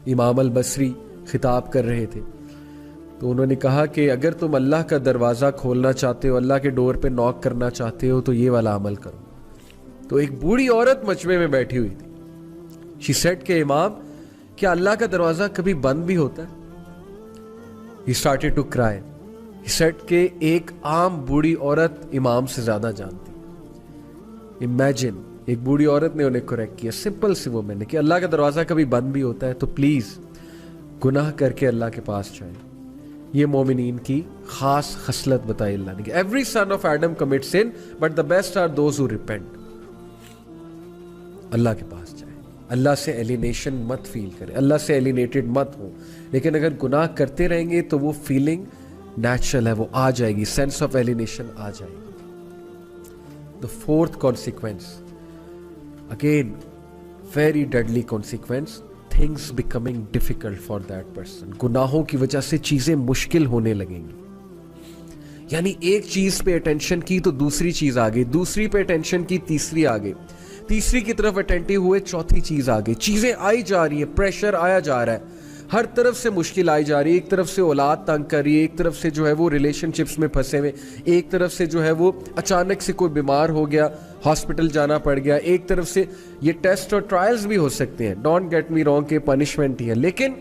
امام البصری خطاب کر رہے تھے تو انہوں نے کہا کہ اگر تم اللہ کا دروازہ کھولنا چاہتے ہو, اللہ کے ڈور پہ نوک کرنا چاہتے ہو تو یہ والا عمل کرو. تو ایک بوڑھی عورت مجمع میں بیٹھی ہوئی تھی. شی سیڈ کہ امام, کیا اللہ کا دروازہ کبھی بند بھی ہوتا ہے؟ He started to cry. He said کہ ایک عام بوڑھی عورت امام سے زیادہ جانتی. Imagine, ایک بوڑھی عورت نے انہیں کریکٹ کیا, سمپل سی وہ میں نے کہ اللہ کا دروازہ کبھی بند بھی ہوتا ہے تو پلیز گناہ کر کے اللہ کے پاس جائیں. یہ مومنین کی خاص خصلت بتائی اللہ نے کہ every son of Adam commits sin but the best are those who repent. اللہ کے پاس جائیں, اللہ سے ایلینیشن مت فیل کریں, اللہ سے ایلینیٹڈ مت ہو. لیکن اگر گناہ کرتے رہیں گے تو وہ فیلنگ نیچرل ہے, وہ آ جائے گی, سینس آف ایلینیشن آ جائے گی. The fourth consequence, again very deadly consequence, things becoming difficult for that person. گناہوں کی وجہ سے چیزیں مشکل ہونے لگیں گی. یعنی ایک چیز پہ اٹینشن کی تو دوسری چیز آ گئی, دوسری پہ اٹینشن کی تیسری آ گئی, تیسری کی طرف اٹینٹیو ہوئے چوتھی چیز آ گئی. چیزیں آئی جا رہی ہیں, پریشر آیا جا رہا ہے, ہر طرف سے مشکل آئی جا رہی ہے. ایک طرف سے اولاد تنگ کر رہی ہے, ایک طرف سے جو ہے وہ ریلیشن شپس میں پھنسے ہوئے, ایک طرف سے جو ہے وہ اچانک سے کوئی بیمار ہو گیا, ہاسپٹل جانا پڑ گیا, ایک طرف سے یہ ٹیسٹ اور ٹرائلز بھی ہو سکتے ہیں, ڈونٹ گیٹ می رانگ کہ پنشمنٹ ہی ہے. لیکن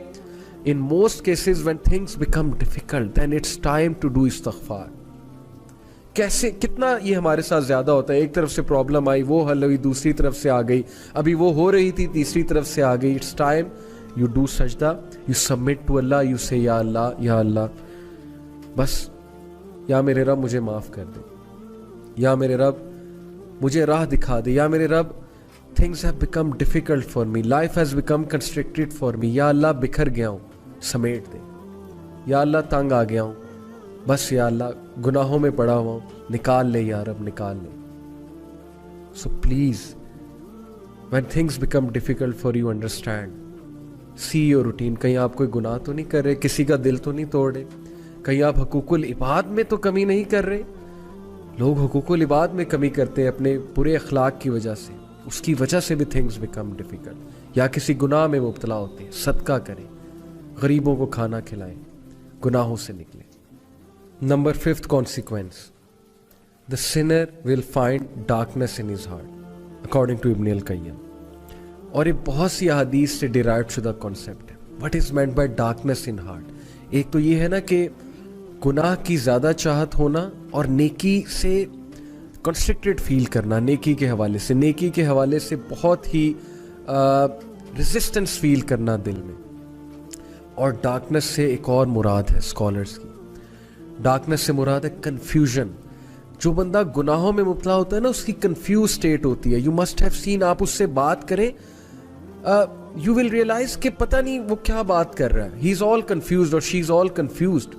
in most cases when things become difficult then it's time to do استغفار. کیسے, کتنا یہ ہمارے ساتھ زیادہ ہوتا ہے, ایک طرف سے پرابلم آئی وہ حل ہوئی, دوسری طرف سے آ گئی, ابھی وہ ہو رہی تھی تیسری طرف سے آ گئی. It's time you do sajda, you submit to Allah, you say یا اللہ بس, یا میرے رب مجھے معاف کر دے, یا میرے رب مجھے راہ دکھا دے, یا میرے رب things have become difficult for me, life has become constricted for me, یا اللہ بکھر گیا ہوں سمیٹ دے, یا اللہ تنگ آ گیا ہوں بس, یا اللہ گناہوں میں پڑا ہوا ہوں نکال لے, یا رب نکال لے. So please when things become difficult for you, understand, see your routine. کہیں آپ کوئی گناہ تو نہیں کر رہے, کسی کا دل تو نہیں توڑ رہے, کہیں آپ حقوق العباد میں تو کمی نہیں کر رہے. لوگ حقوق العباد میں کمی کرتے ہیں اپنے برے اخلاق کی وجہ سے, اس کی وجہ سے بھی تھنگز بیکم ڈیفیکلٹ. یا کسی گناہ میں مبتلا ہوتے ہیں, صدقہ کریں, غریبوں کو کھانا کھلائیں, گناہوں سے نکلیں. Number 5th consequence, the sinner will find darkness in his heart according to ابن القیم. اور یہ بہت سی احادیث سے ڈیرائیو شدہ کانسیپٹ ہے. What is meant by darkness in heart? ایک تو یہ ہے نا کہ گناہ کی زیادہ چاہت ہونا اور نیکی سے کنسٹرکٹڈ فیل کرنا, نیکی کے حوالے سے, نیکی کے حوالے سے بہت ہی ریزسٹنس فیل کرنا دل میں. اور ڈارکنیس سے ایک اور مراد ہے اسکالرس کی, ڈارکنیس سے مراد ہے کنفیوژن. جو بندہ گناہوں میں مبتلا ہوتا ہے نا, اس کی کنفیوز اسٹیٹ ہوتی ہے. یو مسٹ ہیو سین, آپ اس سے بات کریں, یو ول ریئلائز کہ پتہ نہیں وہ کیا بات کر رہا ہے. ہی از آل کنفیوزڈ اور شی از آل کنفیوزڈ.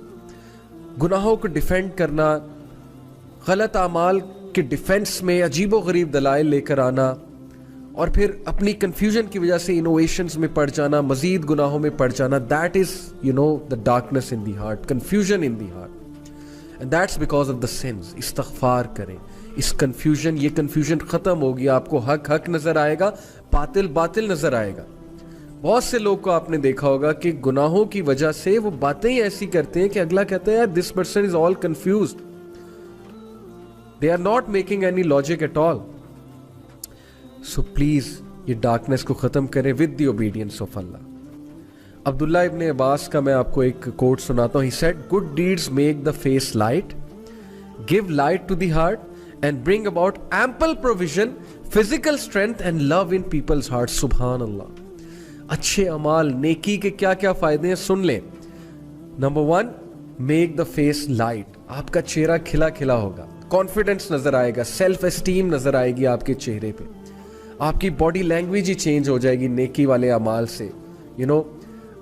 گناہوں کو ڈیفینڈ کرنا, غلط اعمال کے ڈیفینس میں عجیب و غریب دلائل لے کر آنا, اور پھر اپنی کنفیوژن کی وجہ سے انوویشنز میں پڑ جانا, مزید گناہوں میں پڑ جانا. That is the darkness in the heart, confusion in the heart, and that's because of the sins. استغفار کریں. اس کنفیوژن, یہ کنفیوژن ختم ہوگی, آپ کو حق حق نظر آئے گا, باطل باطل نظر آئے گا. بہت سے لوگ کو آپ نے دیکھا ہوگا کہ گناہوں کی وجہ سے وہ باتیں ہی ایسی کرتے ہیں کہ اگلا کہتا ہے یار this person is all confused, they are not making any logic at all. So please یہ ڈارکنیس کو ختم کریں with the obedience of Allah. Abdullah ibn Abbas کا میں آپ کو ایک کوٹ سناتا ہوں. He said good deeds make the face light, give light to the heart and bring about ample provision, physical strength and love in people's heart. سبحان اللہ. اچھے اعمال, نیکی کے کیا کیا فائدے ہیں سن لیں. Number 1, make the face light. آپ کا چہرہ کھلا کھلا ہوگا, کانفیڈنس نظر آئے گا, سیلف اسٹیم نظر آئے گی آپ کے چہرے پہ, آپ کی باڈی لینگویج ہی چینج ہو جائے گی نیکی والے اعمال سے.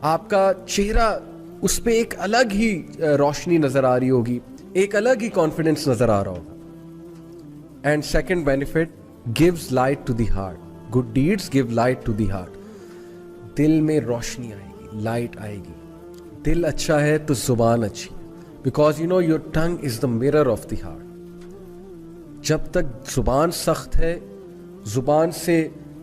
آپ کا چہرہ, اس پہ ایک الگ ہی روشنی نظر آ رہی ہوگی, ایک الگ ہی کانفیڈنس نظر آ رہا ہوگا. And second benefit, gives light to the heart. Good deeds give light to the heart. دل میں روشنی آئے گی, لائٹ آئے گی. دل اچھا ہے تو زبان اچھی, because your tongue is the mirror of the heart. جب تک زبان سخت ہے, زبان سے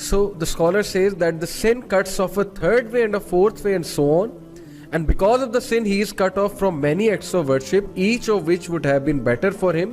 So the scholar says that the sin cuts off a third way and a fourth way and so on, and because of the sin he is cut off from many acts of worship, each of which would have been better for him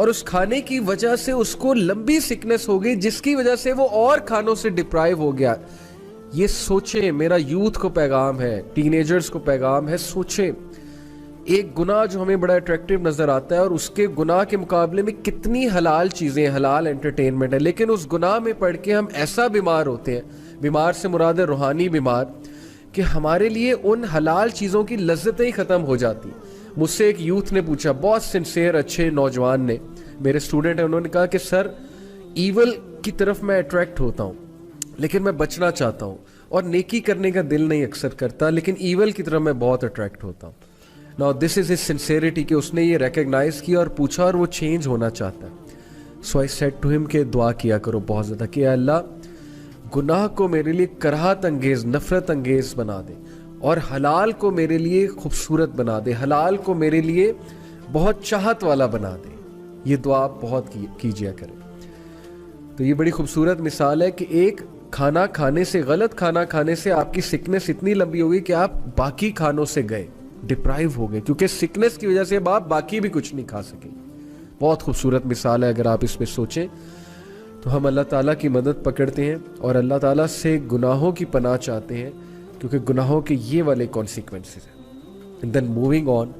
اور اس کھانے کی وجہ سے اس کو لمبی sickness ہو گئی جس کی وجہ سے وہ اور کھانوں سے ڈپرائیو ہو گیا. یہ سوچیں, میرا یوتھ کو پیغام ہے, ٹین ایجرز کو پیغام ہے, سوچیں ایک گناہ جو ہمیں بڑا اٹریکٹیو نظر آتا ہے اور اس کے گناہ کے مقابلے میں کتنی حلال چیزیں, حلال انٹرٹینمنٹ ہے, لیکن اس گناہ میں پڑھ کے ہم ایسا بیمار ہوتے ہیں, بیمار سے مراد ہے روحانی بیمار, کہ ہمارے لیے ان حلال چیزوں کی لذتیں ہی ختم ہو جاتی. مجھ سے ایک یوتھ نے پوچھا, بہت سنسیئر اچھے نوجوان نے, میرے اسٹوڈنٹ ہیں, انہوں نے کہا کہ سر ایول کی طرف میں اٹریکٹ ہوتا ہوں لیکن میں بچنا چاہتا ہوں, اور نیکی کرنے کا دل نہیں اکثر کرتا, لیکن ایول کی طرف میں بہت اٹریکٹ ہوتا ہوں. Now this is his sincerity کہ اس نے یہ ریکگنائز کیا اور پوچھا اور وہ چینج ہونا چاہتا ہے. So I said to him کہ دعا کیا کرو بہت زیادہ کہ اللہ گناہ کو میرے لیے کراہت انگیز, نفرت انگیز بنا دے, اور حلال کو میرے لیے خوبصورت بنا دے, حلال کو میرے لیے بہت چاہت والا بنا دے. یہ دعا بہت کیجیا کرے. تو یہ بڑی خوبصورت مثال ہے کہ ایک کھانا کھانے سے, غلط کھانا کھانے سے آپ کی سکنس اتنی لمبی ہو گئی کہ آپ باقی کھانوں سے گئے, ڈپرائیو ہو گئے, کیونکہ سکنس کی وجہ سے اب آپ باقی بھی کچھ نہیں کھا سکیں. بہت خوبصورت مثال ہے. اگر آپ اس پہ سوچیں تو ہم اللہ تعالیٰ کی مدد پکڑتے ہیں اور اللہ تعالیٰ سے گناہوں کی پناہ چاہتے ہیں, کیونکہ گناہوں کے یہ والے کانسیکوینسز ہیں. And then moving on,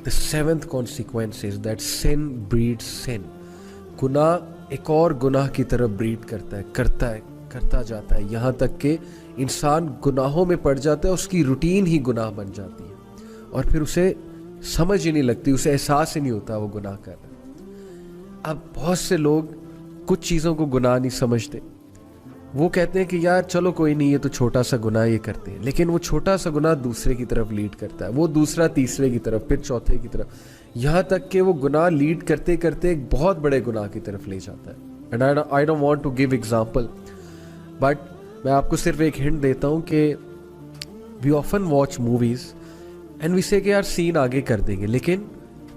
the seventh consequence is that sin breeds sin. گناہ ایک اور گناہ کی طرف بریڈ کرتا جاتا ہے, یہاں تک کہ انسان گناہوں میں پڑ جاتا ہے, اس کی روٹین ہی گناہ بن جاتی ہے, اور پھر اسے سمجھ ہی نہیں لگتی, اسے احساس ہی نہیں ہوتا وہ گناہ کر رہا ہے. اب بہت سے لوگ کچھ چیزوں کو گناہ نہیں سمجھتے, وہ کہتے ہیں کہ یار چلو کوئی نہیں, یہ تو چھوٹا سا گناہ یہ کرتے ہیں, لیکن وہ چھوٹا سا گناہ دوسرے کی طرف لیڈ کرتا ہے, وہ دوسرا تیسرے کی طرف, پھر چوتھے کی طرف, یہاں تک کہ وہ گناہ لیڈ کرتے کرتے ایک بہت بڑے گناہ کی طرف لے جاتا ہے. And I don't want to give example, but میں آپ کو صرف ایک ہنٹ دیتا ہوں کہ we often watch movies and we say کہ یار سین آگے کر دیں گے, لیکن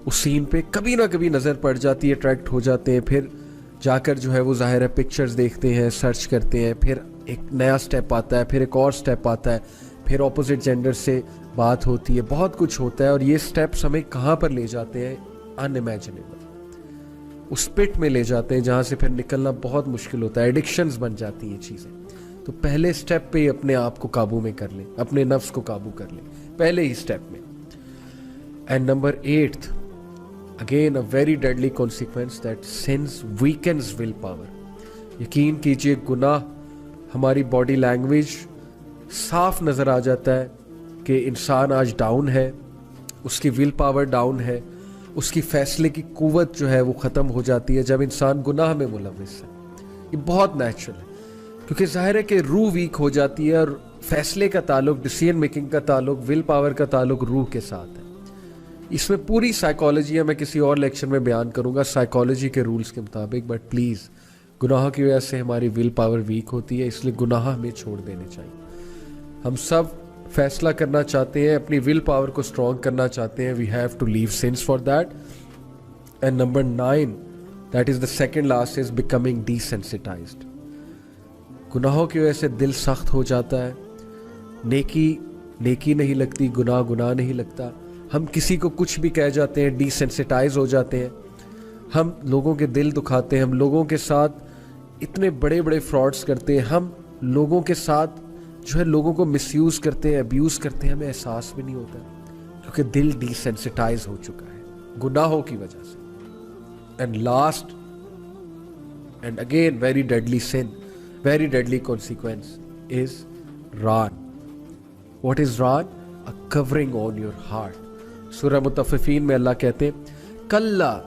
اس سین پہ کبھی نہ کبھی نظر پڑ جاتی ہے, اٹریکٹ ہو جاتے ہیں, پھر جا کر جو ہے وہ ظاہر ہے پکچرز دیکھتے ہیں, سرچ کرتے ہیں, پھر ایک نیا سٹیپ آتا ہے, پھر ایک اور سٹیپ آتا ہے, پھر اپوزٹ جینڈر سے بات ہوتی ہے, بہت کچھ ہوتا ہے, اور یہ سٹیپس ہمیں کہاں پر لے جاتے ہیں, ان امیجنیبل, اس پٹ میں لے جاتے ہیں جہاں سے پھر نکلنا بہت مشکل ہوتا ہے, ایڈکشنز بن جاتی ہیں چیزیں. تو پہلے سٹیپ پہ ہی اپنے آپ کو قابو میں کر لیں, اپنے نفس کو قابو کر لیں پہلے ہی سٹیپ میں. And number 8th, again a very deadly consequence, that sins weakens will power. یقین کیجئے گناہ ہماری باڈی لینگویج صاف نظر آ جاتا ہے کہ انسان آج ڈاؤن ہے, اس کی ول پاور ڈاؤن ہے, اس کی فیصلے کی قوت جو ہے وہ ختم ہو جاتی ہے جب انسان گناہ میں ملوث ہے. یہ بہت نیچرل ہے, کیونکہ ظاہر ہے کہ روح ویک ہو جاتی ہے, اور فیصلے کا تعلق, ڈیسیژن میکنگ کا تعلق, ول پاور کا تعلق روح کے ساتھ ہے. اس میں پوری سائیکالوجی ہے, میں کسی اور لیکچر میں بیان کروں گا سائیکالوجی کے رولز کے مطابق, بٹ پلیز گناہوں کی وجہ سے ہماری ول پاور ویک ہوتی ہے, اس لیے گناہ ہمیں چھوڑ دینے چاہیے. ہم سب فیصلہ کرنا چاہتے ہیں, اپنی ول پاور کو اسٹرانگ کرنا چاہتے ہیں, we have to leave sense for that. And number 9, that is the second last, is becoming desensitized. گناہوں کی وجہ سے دل سخت ہو جاتا ہے, نیکی نہیں لگتی, گناہ نہیں لگتا, ہم کسی کو کچھ بھی کہہ جاتے ہیں, ڈیسینسٹائز ہو جاتے ہیں, ہم لوگوں کے دل دکھاتے ہیں, ہم لوگوں کے ساتھ اتنے بڑے فراڈز کرتے ہیں, ہم لوگوں کے ساتھ جو ہے لوگوں کو مس یوز کرتے ہیں, ابیوز کرتے ہیں, ہمیں احساس بھی نہیں ہوتا, کیونکہ دل ڈیسینسٹائز ہو چکا ہے گناہوں کی وجہ سے. And last and again very deadly sin, very deadly consequence is ran. What is ran? A covering on your heart. سورہ مطففین میں اللہ کہتے ہیں کلا